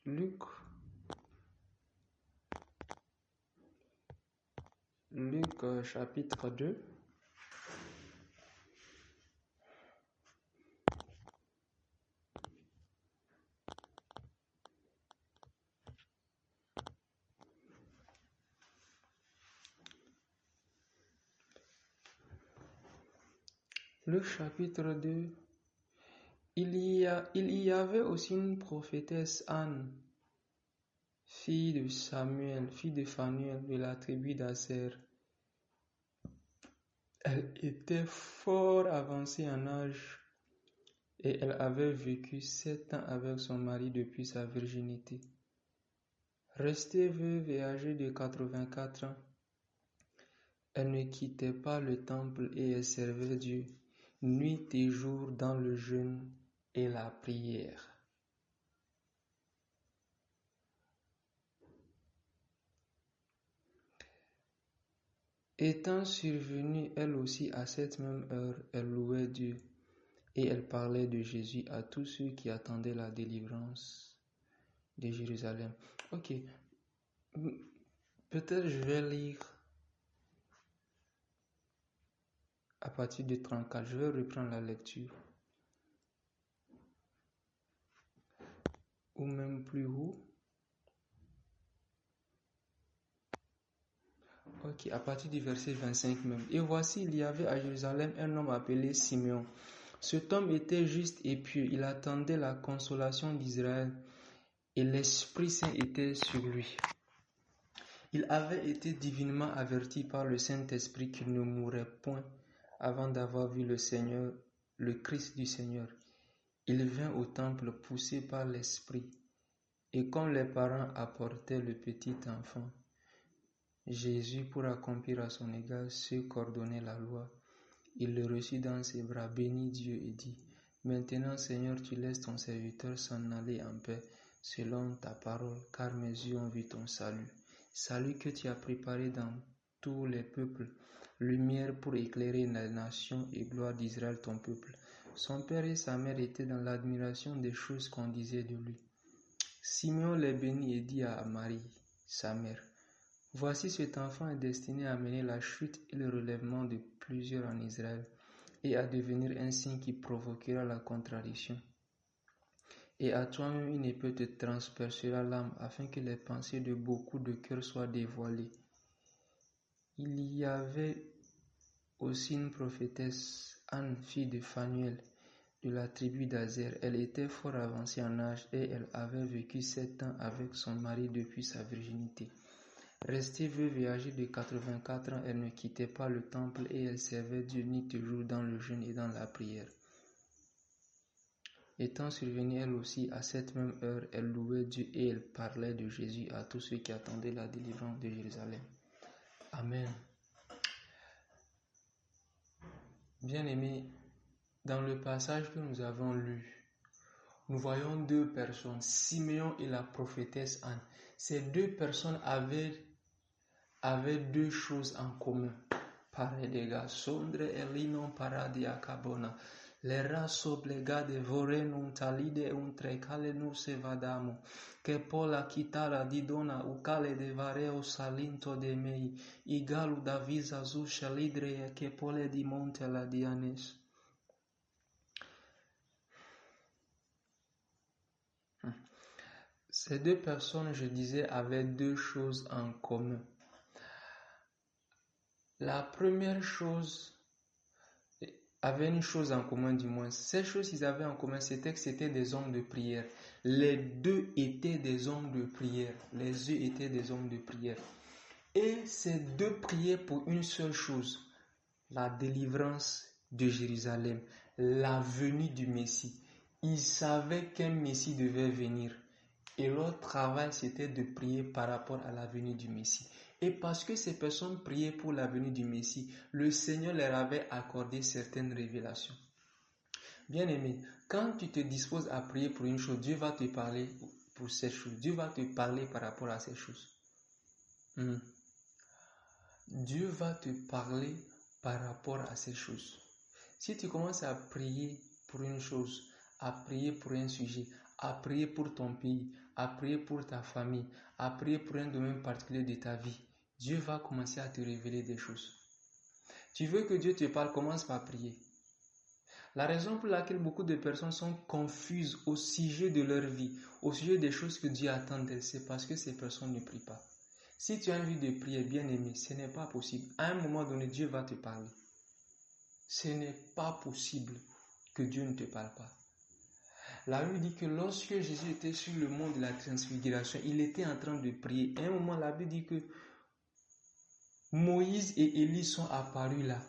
Luc, chapitre 2. Luc chapitre 2. Il y avait aussi une prophétesse Anne, fille de Phanuel de la tribu d'Aser. Elle était fort avancée en âge et elle avait vécu 7 ans avec son mari depuis sa virginité. Restée veuve et âgée de 84 ans, elle ne quittait pas le temple et elle servait Dieu nuit et jour dans le jeûne et la prière. Étant survenue elle aussi à cette même heure, elle louait Dieu et elle parlait de Jésus à tous ceux qui attendaient la délivrance de Jérusalem. Ok, peut-être je vais lire à partir de 34, je vais reprendre la lecture. Ou même plus haut. Ok, à partir du verset 25 même. Et voici, il y avait à Jérusalem un homme appelé Simeon. Cet homme était juste et pieux. Il attendait la consolation d'Israël et l'Esprit Saint était sur lui. Il avait été divinement averti par le Saint-Esprit qu'il ne mourrait point avant d'avoir vu le Seigneur, le Christ du Seigneur. Il vint au temple poussé par l'Esprit. Et comme les parents apportaient le petit enfant, Jésus, pour accomplir à son égard ce qu'ordonnait la loi, il le reçut dans ses bras, bénit Dieu et dit, « Maintenant, Seigneur, tu laisses ton serviteur s'en aller en paix, selon ta parole, car mes yeux ont vu ton salut. Salut que tu as préparé dans tous les peuples, lumière pour éclairer les nations et gloire d'Israël ton peuple. » Son père et sa mère étaient dans l'admiration des choses qu'on disait de lui. Simeon les bénit et dit à Marie, sa mère, « Voici cet enfant est destiné à amener la chute et le relèvement de plusieurs en Israël et à devenir un signe qui provoquera la contradiction. Et à toi-même une épée te transpercera l'âme afin que les pensées de beaucoup de cœurs soient dévoilées. » Il y avait aussi une prophétesse, Anne, fille de Phanuel, de la tribu d'Aser. Elle était fort avancée en âge et elle avait vécu 7 ans avec son mari depuis sa virginité. Restée veuve et âgée de 84 ans, elle ne quittait pas le temple et elle servait Dieu nuit et jour dans le jeûne et dans la prière. Étant survenue elle aussi à cette même heure, elle louait Dieu et elle parlait de Jésus à tous ceux qui attendaient la délivrance de Jérusalem. Amen. Bien-aimés, dans le passage que nous avons lu, nous voyons 2 personnes, Simeon et la prophétesse Anne. Ces 2 personnes avaient 2 choses en commun. Paredega sondre elinon paradia cabona. L'era soblegade vorenum talide un trecale nurse vadamo. Che pola chitara didona ucale de vareo salinto de mei. Igalu da visa zuscia lidre che pole di monte la dianes. Ces 2 personnes, je disais, avaient 2 choses en commun. La première chose avait une chose en commun du moins. Ces choses qu'ils avaient en commun, c'était que c'était des hommes de prière. Les 2 étaient des hommes de prière. Les 2 étaient des hommes de prière. Et ces 2 priaient pour une seule chose, la délivrance de Jérusalem, la venue du Messie. Ils savaient qu'un Messie devait venir. Et leur travail, c'était de prier par rapport à la venue du Messie. Et parce que ces personnes priaient pour la venue du Messie, le Seigneur leur avait accordé certaines révélations. Bien-aimé, quand tu te disposes à prier pour une chose, Dieu va te parler pour cette chose. Dieu va te parler par rapport à ces choses. Dieu va te parler par rapport à ces choses. Si tu commences à prier pour une chose, à prier pour un sujet, à prier pour ton pays, à prier pour ta famille, à prier pour un domaine particulier de ta vie, Dieu va commencer à te révéler des choses. Tu veux que Dieu te parle, commence par prier. La raison pour laquelle beaucoup de personnes sont confuses au sujet de leur vie, au sujet des choses que Dieu attend d'elles, c'est parce que ces personnes ne prient pas. Si tu as envie de prier, bien aimé, ce n'est pas possible. À un moment donné, Dieu va te parler. Ce n'est pas possible que Dieu ne te parle pas. La Bible dit que lorsque Jésus était sur le mont de la transfiguration, il était en train de prier. À un moment, la Bible dit que Moïse et Élie sont apparus là.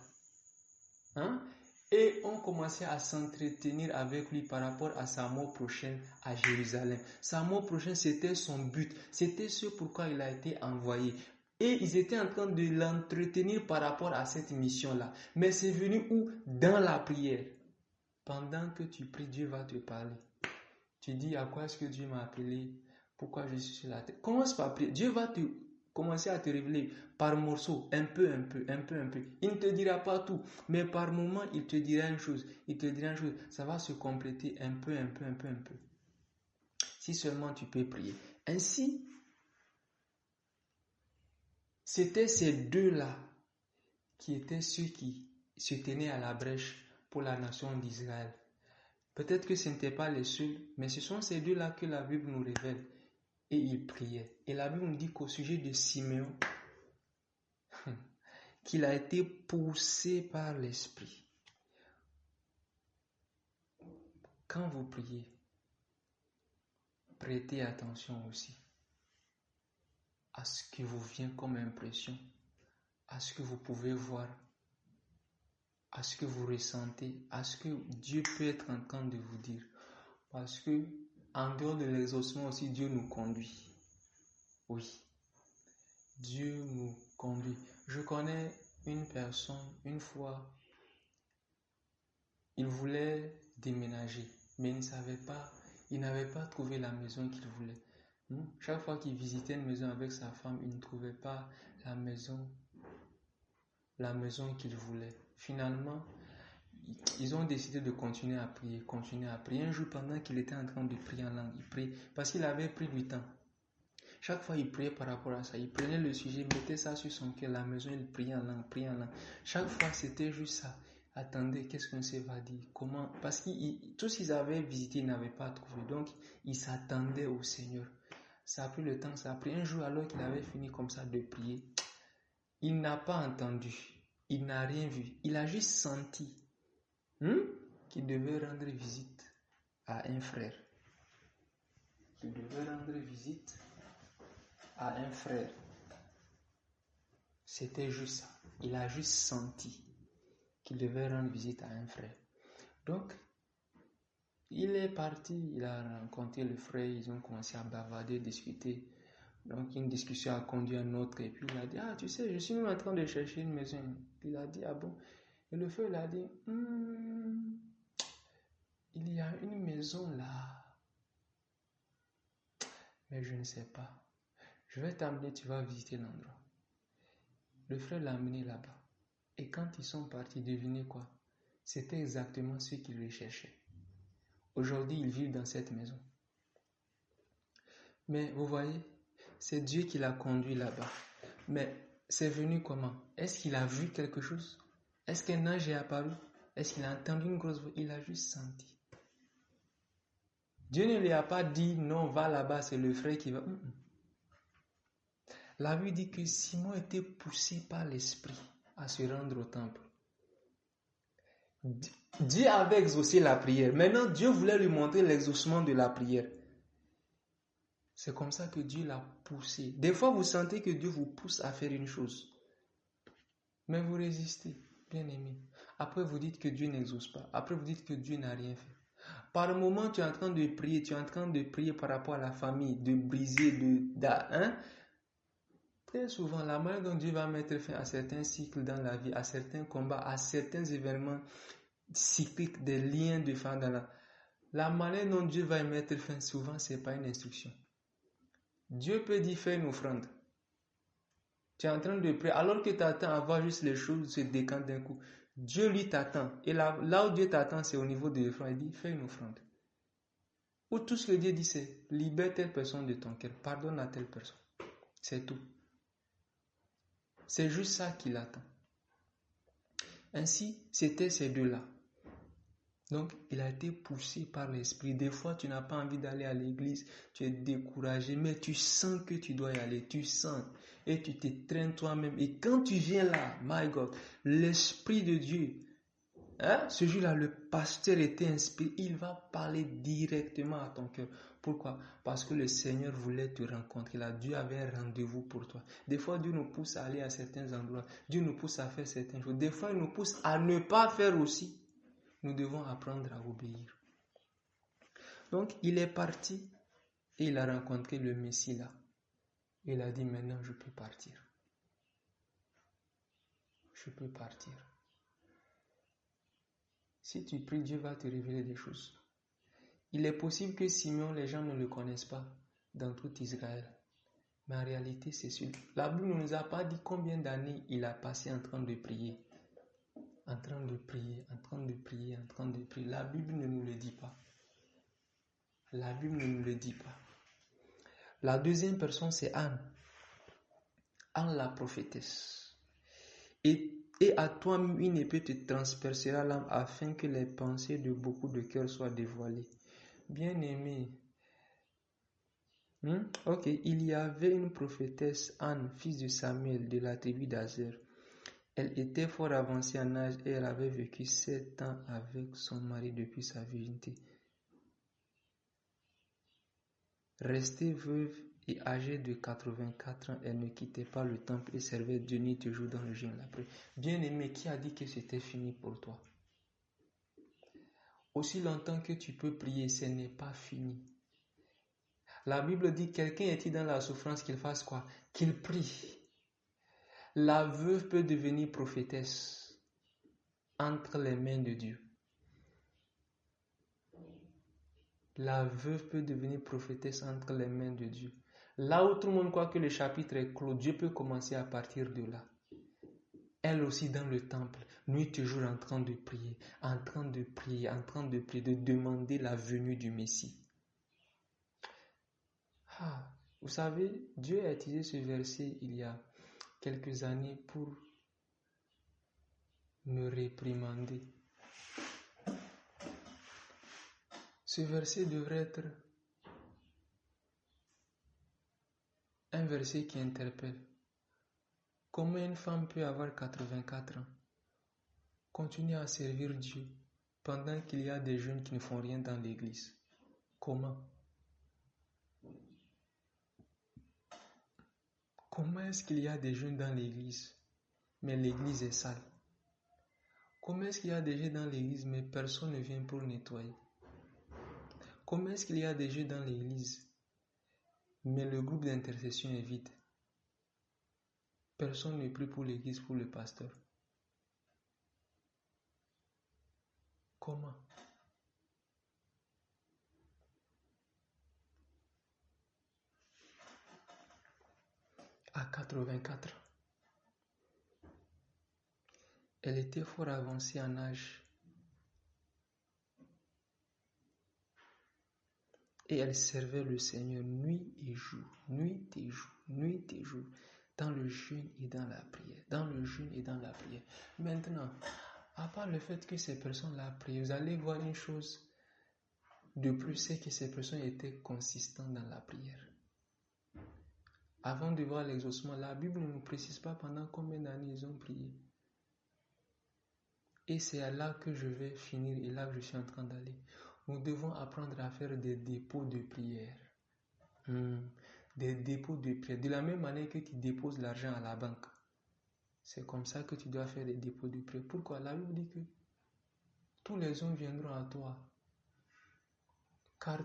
Et ont commencé à s'entretenir avec lui par rapport à sa mort prochaine à Jérusalem. Sa mort prochaine, c'était son but. C'était ce pourquoi il a été envoyé. Et ils étaient en train de l'entretenir par rapport à cette mission-là. Mais c'est venu où? Dans la prière. Pendant que tu pries, Dieu va te parler. Tu dis, à quoi est-ce que Dieu m'a appelé? Pourquoi je suis sur la terre? Commence par prier. Dieu va te commencer à te révéler par morceaux, un peu. Il ne te dira pas tout, mais par moment, il te dira une chose. Ça va se compléter un peu. Si seulement tu peux prier. Ainsi, c'était ces deux-là qui étaient ceux qui se tenaient à la brèche pour la nation d'Israël. Peut-être que ce n'étaient pas les seuls, mais ce sont ces deux-là que la Bible nous révèle. Et ils priaient. Et la Bible nous dit qu'au sujet de Simeon, qu'il a été poussé par l'Esprit. Quand vous priez, prêtez attention aussi à ce qui vous vient comme impression, à ce que vous pouvez voir, à ce que vous ressentez, à ce que Dieu peut être en train de vous dire. Parce que en dehors de l'exaucement aussi, Dieu nous conduit. Oui, Dieu nous conduit. Je connais une personne, une fois, il voulait déménager, mais il n'avait pas trouvé la maison qu'il voulait. Chaque fois qu'il visitait une maison avec sa femme, il ne trouvait pas la maison qu'il voulait. Finalement, ils ont décidé de continuer à prier. Un jour, pendant qu'il était en train de prier en langue, il priait parce qu'il avait pris du temps. Chaque fois, il priait par rapport à ça. Il prenait le sujet, mettait ça sur son cœur. La maison, il priait en langue. Chaque fois, c'était juste ça. Attendez, qu'est-ce qu'on se va dire? Comment? Parce que tout ce qu'ils avaient visité, ils n'avaient pas trouvé. Donc, ils s'attendaient au Seigneur. Ça a pris le temps, ça a pris un jour alors qu'il avait fini comme ça de prier. Il n'a pas entendu. Il n'a rien vu. Il a juste senti qu'il devait rendre visite à un frère. C'était juste ça. Il a juste senti qu'il devait rendre visite à un frère. Donc, il est parti, il a rencontré le frère, ils ont commencé à bavarder, discuter. Donc, une discussion a conduit à une autre. Et puis, il a dit, tu sais, je suis même en train de chercher une maison. Il a dit, bon. Et le frère, il a dit, il y a une maison là. Mais je ne sais pas. Je vais t'amener, tu vas visiter l'endroit. Le frère l'a amené là-bas. Et quand ils sont partis, devinez quoi? C'était exactement ce qu'ils recherchaient. Aujourd'hui, ils vivent dans cette maison. Mais vous voyez, c'est Dieu qui l'a conduit là-bas. Mais c'est venu comment? Est-ce qu'il a vu quelque chose? Est-ce qu'un ange est apparu? Est-ce qu'il a entendu une grosse voix? Il a juste senti. Dieu ne lui a pas dit, non, va là-bas, c'est le frère qui va. La Bible dit que Simon était poussé par l'Esprit à se rendre au temple. Dieu avait exaucé la prière. Maintenant, Dieu voulait lui montrer l'exaucement de la prière. C'est comme ça que Dieu l'a poussé. Des fois, vous sentez que Dieu vous pousse à faire une chose. Mais vous résistez, bien aimé. Après, vous dites que Dieu n'exauce pas. Après, vous dites que Dieu n'a rien fait. Par le moment, tu es en train de prier, par rapport à la famille, de briser, Très souvent, la manière dont Dieu va mettre fin à certains cycles dans la vie, à certains combats, à certains événements cycliques, des liens de femmes dans la manière dont Dieu va y mettre fin, souvent, ce n'est pas une instruction. Dieu peut dire fais une offrande. Tu es en train de prier, alors que tu attends à voir juste les choses se décantent d'un coup. Dieu lui t'attend. Et là où Dieu t'attend, c'est au niveau de l'offrande. Il dit fais une offrande. Ou tout ce que Dieu dit, c'est libère telle personne de ton cœur, pardonne à telle personne. C'est tout. C'est juste ça qu'il attend. Ainsi, c'était ces deux-là. Donc, il a été poussé par l'esprit. Des fois, tu n'as pas envie d'aller à l'église, tu es découragé, mais tu sens que tu dois y aller, tu sens, et tu te traînes toi-même. Et quand tu viens là, my God, l'esprit de Dieu, ce jour-là, le pasteur était inspiré, il va parler directement à ton cœur. Pourquoi? Parce que le Seigneur voulait te rencontrer là. Dieu avait un rendez-vous pour toi. Des fois, Dieu nous pousse à aller à certains endroits. Dieu nous pousse à faire certaines choses. Des fois, il nous pousse à ne pas faire aussi. Nous devons apprendre à obéir. Donc, il est parti et il a rencontré le Messie là. Il a dit, maintenant, je peux partir. Je peux partir. Si tu pries, Dieu va te révéler des choses. Il est possible que Simeon, les gens ne le connaissent pas dans tout Israël. Mais en réalité, c'est sûr. La Bible ne nous a pas dit combien d'années il a passé en train de prier. En train de prier, en train de prier, en train de prier. La Bible ne nous le dit pas. La Bible ne nous le dit pas. La deuxième personne, c'est Anne. Anne la prophétesse. Et à toi une épée te transpercera l'âme afin que les pensées de beaucoup de cœurs soient dévoilées. Bien-aimé, ok, il y avait une prophétesse, Anne, fils de Samuel, de la tribu d'Azer. Elle était fort avancée en âge et elle avait vécu 7 ans avec son mari depuis sa virginité. Restée veuve et âgée de 84 ans, elle ne quittait pas le temple et servait Dieu nuit et jour dans le jeûne et la prière. Bien-aimé, qui a dit que c'était fini pour toi? Aussi longtemps que tu peux prier, ce n'est pas fini. La Bible dit, quelqu'un est-il dans la souffrance, qu'il fasse quoi? Qu'il prie. La veuve peut devenir prophétesse entre les mains de Dieu. La veuve peut devenir prophétesse entre les mains de Dieu. Là où tout le monde croit que le chapitre est clos, Dieu peut commencer à partir de là. Elle aussi dans le temple, nuit et jour en train de prier, en train de prier, en train de prier, de demander la venue du Messie. Vous savez, Dieu a utilisé ce verset il y a quelques années pour me réprimander. Ce verset devrait être un verset qui interpelle. Comment une femme peut avoir 84 ans, continuer à servir Dieu pendant qu'il y a des jeunes qui ne font rien dans l'église? Comment? Comment est-ce qu'il y a des jeunes dans l'église, mais l'église est sale? Comment est-ce qu'il y a des jeunes dans l'église, mais personne ne vient pour nettoyer? Comment est-ce qu'il y a des jeunes dans l'église, mais le groupe d'intercession est vide? Personne ne prie pour l'église, pour le pasteur. Comment? À 84 ans. Elle était fort avancée en âge. Et elle servait le Seigneur nuit et jour, nuit et jour, nuit et jour, dans le jeûne et dans la prière, dans le jeûne et dans la prière. Maintenant, à part le fait que ces personnes-là prient, vous allez voir une chose de plus, c'est que ces personnes étaient consistantes dans la prière. Avant de voir l'exaucement, la Bible ne nous précise pas pendant combien d'années ils ont prié. Et c'est là que je vais finir et là que je suis en train d'aller. Nous devons apprendre à faire des dépôts de prière. Des dépôts de prière. De la même manière que tu déposes l'argent à la banque. C'est comme ça que tu dois faire des dépôts de prière. Pourquoi? La Bible dit que tous les hommes viendront à toi. Car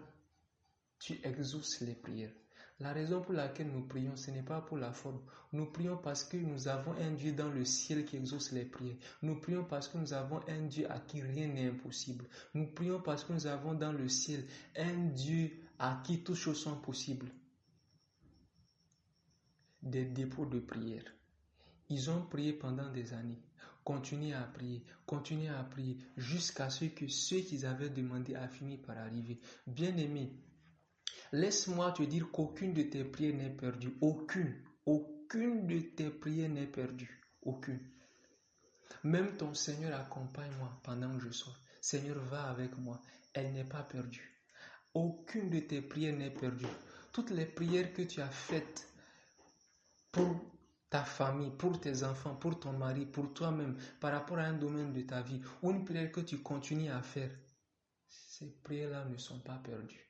tu exauces les prières. La raison pour laquelle nous prions, ce n'est pas pour la forme. Nous prions parce que nous avons un Dieu dans le ciel qui exauce les prières. Nous prions parce que nous avons un Dieu à qui rien n'est impossible. Nous prions parce que nous avons dans le ciel un Dieu à qui toutes choses sont possibles. Des dépôts de prière. Ils ont prié pendant des années. continuez à prier, jusqu'à ce que ceux qu'ils avaient demandé a fini par arriver. Bien-aimé, laisse-moi te dire qu'aucune de tes prières n'est perdue. Aucune de tes prières n'est perdue. Aucune. Même ton Seigneur accompagne-moi pendant que je sors. Seigneur, va avec moi. Elle n'est pas perdue. Aucune de tes prières n'est perdue. Toutes les prières que tu as faites pour ta famille, pour tes enfants, pour ton mari, pour toi-même, par rapport à un domaine de ta vie, ou une prière que tu continues à faire, ces prières-là ne sont pas perdues.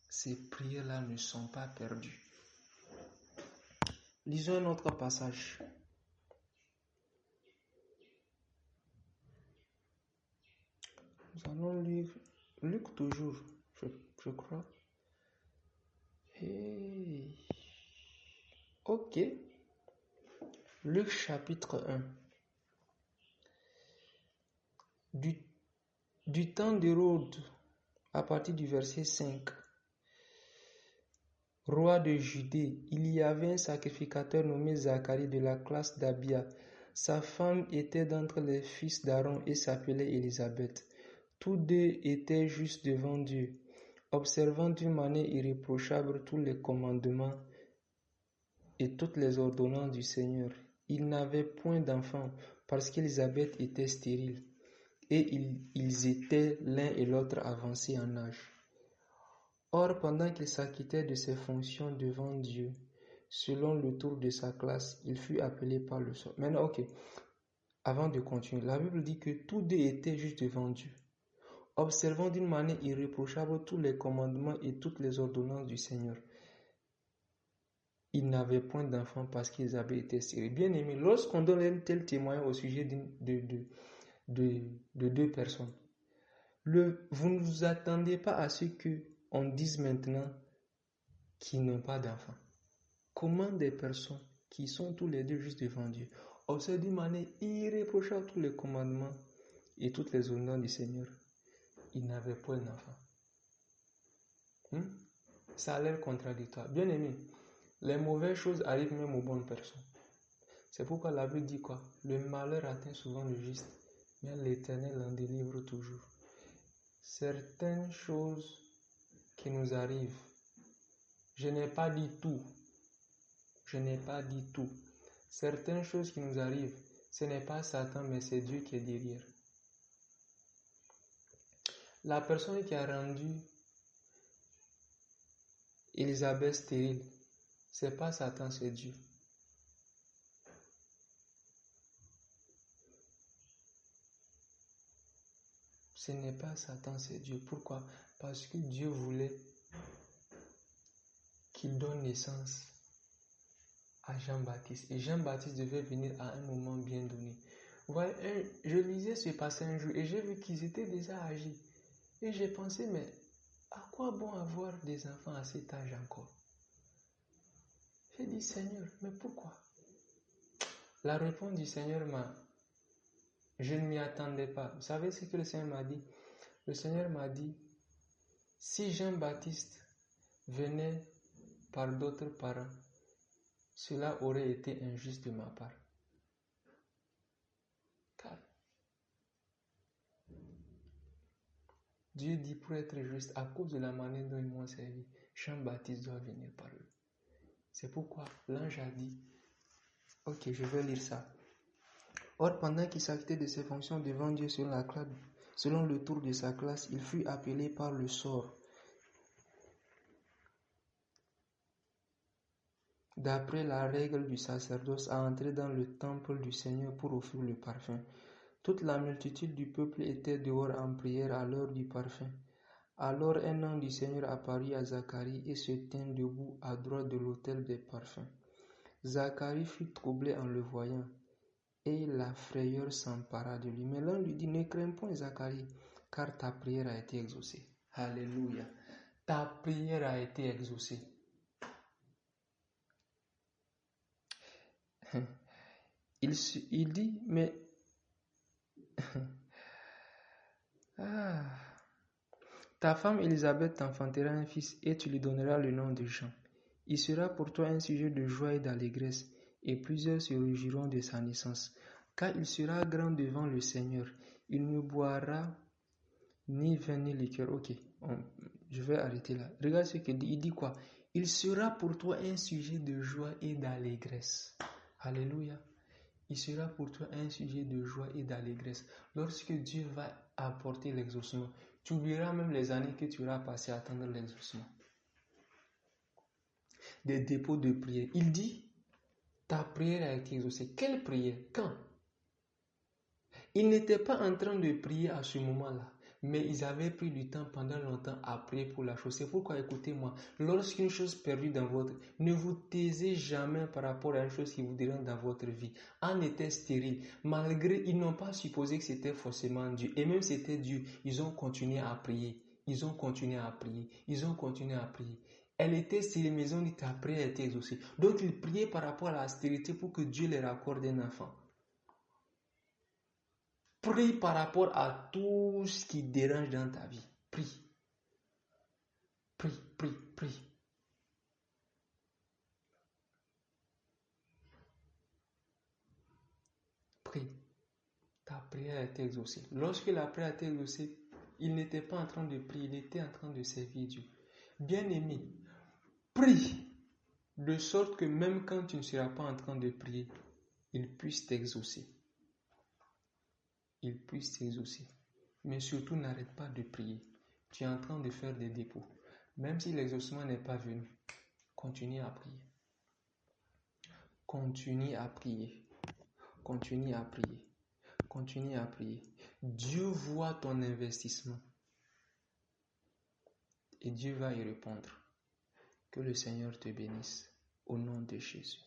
Ces prières-là ne sont pas perdues. Lisons un autre passage. Nous allons lire Luc toujours, je crois. Ok. Luc chapitre 1. Du temps d'Hérode, à partir du verset 5. Roi de Judée, il y avait un sacrificateur nommé Zacharie de la classe d'Abia. Sa femme était d'entre les fils d'Aaron et s'appelait Élisabeth. Tous deux étaient justes devant Dieu, observant d'une manière irréprochable tous les commandements et toutes les ordonnances du Seigneur. Ils n'avaient point d'enfants parce qu'Élisabeth était stérile et ils étaient l'un et l'autre avancés en âge. Or, pendant qu'il s'acquittait de ses fonctions devant Dieu, selon le tour de sa classe, il fut appelé par le sort. Maintenant, ok, avant de continuer, la Bible dit que tous deux étaient juste devant Dieu, observant d'une manière irréprochable tous les commandements et toutes les ordonnances du Seigneur. Ils n'avaient point d'enfants parce qu'ils avaient été stériles. Bien aimé, lorsqu'on donne un tel témoin au sujet de deux personnes, vous ne vous attendez pas à ce qu'on dise maintenant qu'ils n'ont pas d'enfants. Comment des personnes qui sont tous les deux juste devant Dieu observent d'une manière irréprochable tous les commandements et toutes les ordonnances du Seigneur, ils n'avaient point d'enfants. Ça a l'air contradictoire. Bien aimé, les mauvaises choses arrivent même aux bonnes personnes. C'est pourquoi la Bible dit quoi? Le malheur atteint souvent le juste, mais l'Éternel en délivre toujours. Certaines choses qui nous arrivent, je n'ai pas dit tout. Certaines choses qui nous arrivent, ce n'est pas Satan, mais c'est Dieu qui est derrière. La personne qui a rendu Élisabeth stérile, c'est pas Satan, c'est Dieu. Ce n'est pas Satan, c'est Dieu. Pourquoi? Parce que Dieu voulait qu'il donne naissance à Jean-Baptiste. Et Jean-Baptiste devait venir à un moment bien donné. Voilà, je lisais ce passage un jour et j'ai vu qu'ils étaient déjà âgés. Et j'ai pensé, mais à quoi bon avoir des enfants à cet âge encore? J'ai dit, Seigneur, mais pourquoi? La réponse du Seigneur je ne m'y attendais pas. Vous savez ce que le Seigneur m'a dit? Le Seigneur m'a dit, si Jean-Baptiste venait par d'autres parents, cela aurait été injuste de ma part. Car Dieu dit pour être juste, à cause de la manière dont ils m'ont servi, Jean-Baptiste doit venir par eux. C'est pourquoi l'ange a dit, ok, je vais lire ça. Or, pendant qu'il s'acquittait de ses fonctions devant Dieu selon le tour de sa classe, il fut appelé par le sort, d'après la règle du sacerdoce, à entrer dans le temple du Seigneur pour offrir le parfum. Toute la multitude du peuple était dehors en prière à l'heure du parfum. Alors un ange du Seigneur apparut à Zacharie et se tint debout à droite de l'autel des parfums. Zacharie fut troublé en le voyant, et la frayeur s'empara de lui. Mais l'ange lui dit, ne crains point Zacharie, car ta prière a été exaucée. Alléluia. Ta prière a été exaucée. Il dit, mais ta femme Élisabeth t'enfantera un fils et tu lui donneras le nom de Jean. Il sera pour toi un sujet de joie et d'allégresse, et plusieurs se réjouiront de sa naissance. Car il sera grand devant le Seigneur. Il ne boira ni vin ni liqueur. Ok, je vais arrêter là. Regarde ce qu'il dit. Il dit quoi? Il sera pour toi un sujet de joie et d'allégresse. Alléluia. Il sera pour toi un sujet de joie et d'allégresse. Lorsque Dieu va apporter l'exaucement, tu oublieras même les années que tu auras passées à attendre l'exaucement. Des dépôts de prière. Il dit, ta prière a été exaucée. Quelle prière? Quand? Ils n'étaient pas en train de prier à ce moment-là, mais ils avaient pris du temps pendant longtemps à prier pour la chose. C'est pourquoi, écoutez-moi, lorsqu'une chose perdue dans votre... Ne vous taisez jamais par rapport à une chose qui vous dérange dans votre vie. En était stérile. Malgré, ils n'ont pas supposé que c'était forcément Dieu. Et même si c'était Dieu, ils ont continué à prier. Ils ont continué à prier. Ils ont continué à prier. Elle était stérile, mais ils ont dit ta prière a été exaucée. Donc, ils priaient par rapport à la stérilité pour que Dieu leur accorde un enfant. Prie par rapport à tout ce qui dérange dans ta vie. Prie. Prie, prie, prie. Prie. Ta prière a été exaucée. Lorsque la prière a été exaucée, il n'était pas en train de prier, il était en train de servir Dieu. Bien-aimé, prie de sorte que même quand tu ne seras pas en train de prier, il puisse t'exaucer. Il puisse t'exaucer. Mais surtout, n'arrête pas de prier. Tu es en train de faire des dépôts. Même si l'exaucement n'est pas venu, continue à prier. Continue à prier. Continue à prier. Continue à prier. Dieu voit ton investissement. Et Dieu va y répondre. Que le Seigneur te bénisse. Au nom de Jésus.